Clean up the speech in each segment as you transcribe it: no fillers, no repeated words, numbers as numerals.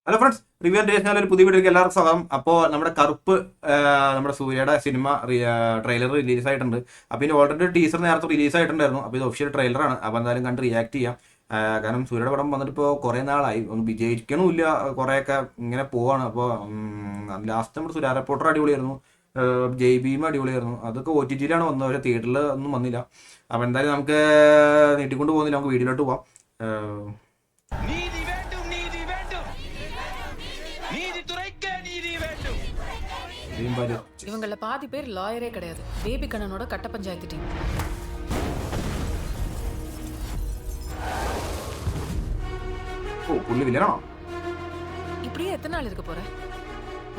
Hello friends, review and taste ഒരു പുതിയ വീഡിയോക്ക് എല്ലാവർക്കും സ്വാഗതം. അപ്പോൾ നമ്മുടെ കറുപ്പ് നമ്മുടെ സൂര്യയുടെ സിനിമ ട്രെയിലർ റിലീസ് ആയിട്ടുണ്ട്. അപ്പോൾ ഇതിന് ഓൾറെഡി ടീസർ നേരത്തെ റിലീസ് ആയിട്ടുണ്ടായിരുന്നു. അപ്പോൾ ഇത് ഒഫീഷ്യൽ ട്രെയിലറാണ്. അപ്പോൾ എന്തായാലും കണ്ട് റിയാക്ട് ചെയ്യാം. കാരണം സൂര്യയുടെ പടം വന്നിട്ട് ഇപ്പോൾ കുറേ നാളായി, ഒന്നും വിജയിക്കണമില്ല, കുറേയൊക്കെ ഇങ്ങനെ പോവാണ്. അപ്പോൾ ലാസ്റ്റ് നമ്മുടെ സുരാ റിപ്പോർട്ടർ അടിപൊളിയായിരുന്നു, ജയ് ഭീം അടിപൊളിയായിരുന്നു. അതൊക്കെ ഒ ടി ടിയിലാണ് വന്നത്, പക്ഷേ തിയേറ്ററിൽ ഒന്നും വന്നില്ല. അപ്പോൾ എന്തായാലും നമുക്ക് നീട്ടിക്കൊണ്ട് പോകുന്നില്ല, നമുക്ക് വീഡിയോയിലോട്ട് പോവാം. இவங்கள பாதி பேர் லாயரே கிடையாது. பேபி கண்ணனோட கட்ட பஞ்சாயத்து டீம். പുള്ളി വില്ലനാണോ? இப்படியே எத்தனை நாள் இருக்க போற?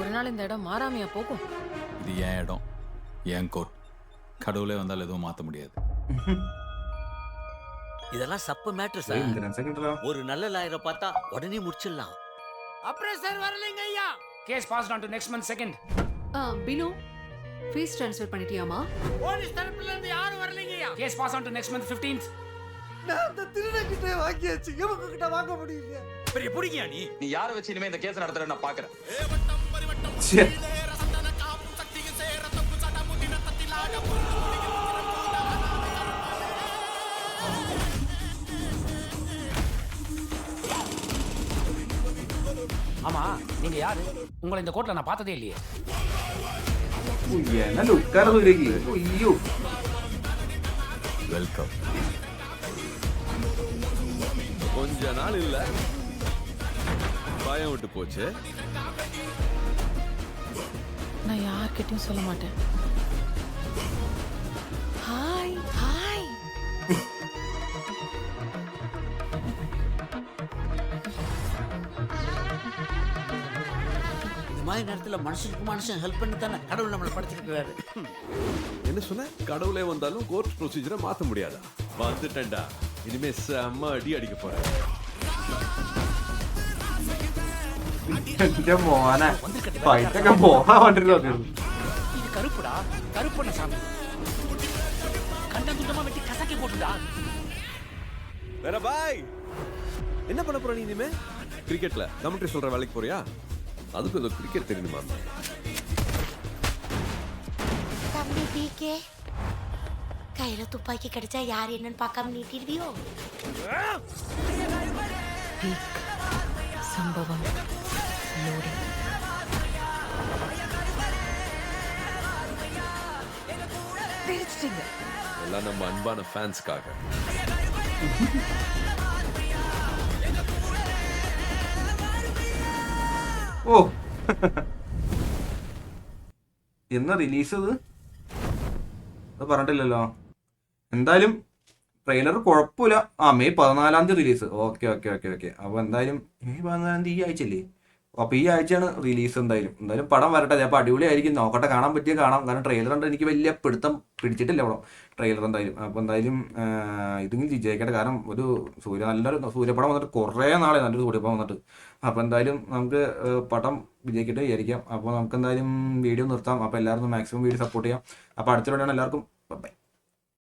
ஒரு நாள் இந்த இடம் மாறாமையா போகும். இது என் இடம், என் கோர்ட். கடவுளே வந்தால் எதுவும் மாற்ற முடியாது. இதெல்லாம் சப்பு மேட்டர் சார். ஒரு நல்ல லாயரை பார்த்தா உடனே முடிச்சிடலாம். அப்புறம் சார் வரலைங்க ஐயா. Case passed on to next month second. Binu fee transfer பண்ணிட்டியாமா? போலீஸ் தரப்புல இருந்து யாரும் வரலைங்க ஐயா. Case pass on to next month 15th. நான் அந்த திருடங்கிட்ட வாங்கியாச்சு, இவங்க கிட்ட வாங்க முடியல. பெரிய புடிங்கியா நீ யார வச்சு இனிமே இந்த கேஸ் நடத்துற நான் பாக்குறேன். ஆமா, நீங்க யாரு? உங்களை இந்த கோர்ட்ல நான் பார்த்ததே இல்லையே. என்ன லுக்கார സൂര്യക്ക്. അയ്യോ, வெல்கம். கொஞ்ச நாள் இல்ல, பயம் விட்டு போச்சு. நான் யார்கிட்டயும் சொல்ல மாட்டேன். Hi hi. இந்த மாதிரி நேரத்துல மனுஷனுக்கு மனுஷன் ஹெல்ப் பண்ணி தானே கடவுள் நம்மளை படைச்சிருக்கிறாரு. என்ன சொன்ன? கடவுளே வந்தாலும் கோர்ட் ப்ரொசீஜரை மாத்த முடியாதா? வந்துட்டேன்டா, இனிமே செம்ம அடி அடிக்க போறேன். എന്റെ മോനെ ഫൈറ്റൊക്കെ പോകാൻ വേണ്ടിട്ട്. இது கருப்புடா, கருப்பண்ண சாமி. கண்ட துண்டமா வெட்டி கசக்கி போட்டுடா. வேற பாய், என்ன பண்ண போற நீ இனிமே? கிரிக்கெட்ல கமெண்ட்ரி சொல்ற வேலைக்கு போறியா? அதுக்கு இந்த கிரிக்கெட் தெரியுமா? தம்பி பிகே, கையில துப்பாக்கி கிடைச்சா யார் என்னன்னு பார்க்காம நீட்டிடுவியோ? பீக் சம்பவம் லோடிங். தெரிச்சிட்டீங்க எல்லாம் நம்ம அன்பான ஃபேன்ஸ்க்காக. ഓ, എന്നാ റിലീസ് അത് പറഞ്ഞിട്ടില്ലല്ലോ. എന്തായാലും ട്രെയിലർ കുഴപ്പമില്ല. May 14 release. Okay okay okay okay. അപ്പോൾ എന്തായാലും മെയ് 14 ഈ ആഴ്ചയല്ലേ? അപ്പോൾ ഈ ആഴ്ചയാണ് റിലീസ്. എന്തായാലും പടം വരട്ടെ. അപ്പോൾ അടിപൊളിയായിരിക്കും, നോക്കട്ടെ. കാണാൻ പറ്റിയ കാണാം. കാരണം ട്രെയിലർ കണ്ട് എനിക്ക് വലിയ പിടുത്തം പിടിച്ചിട്ടില്ല അവിടെ ട്രെയിലർ. എന്തായാലും അപ്പോൾ എന്തായാലും ഇതെങ്കിലും വിജയിക്കട്ടെ. കാരണം ഒരു നല്ലൊരു സൂര്യപടം വന്നിട്ട് കുറേ നാളെ നല്ലൊരു സൂര്യപടം വന്നിട്ട്. അപ്പോൾ എന്തായാലും നമുക്ക് പടം വിജയിക്കട്ടെ വിചാരിക്കാം. അപ്പോൾ നമുക്ക് എന്തായാലും വീഡിയോ നിർത്താം. അപ്പോൾ എല്ലാവരും മാക്സിമം വീഡിയോ സപ്പോർട്ട് ചെയ്യാം. അപ്പോൾ അടുത്ത വീഡിയോ എല്ലാവർക്കും ബൈ.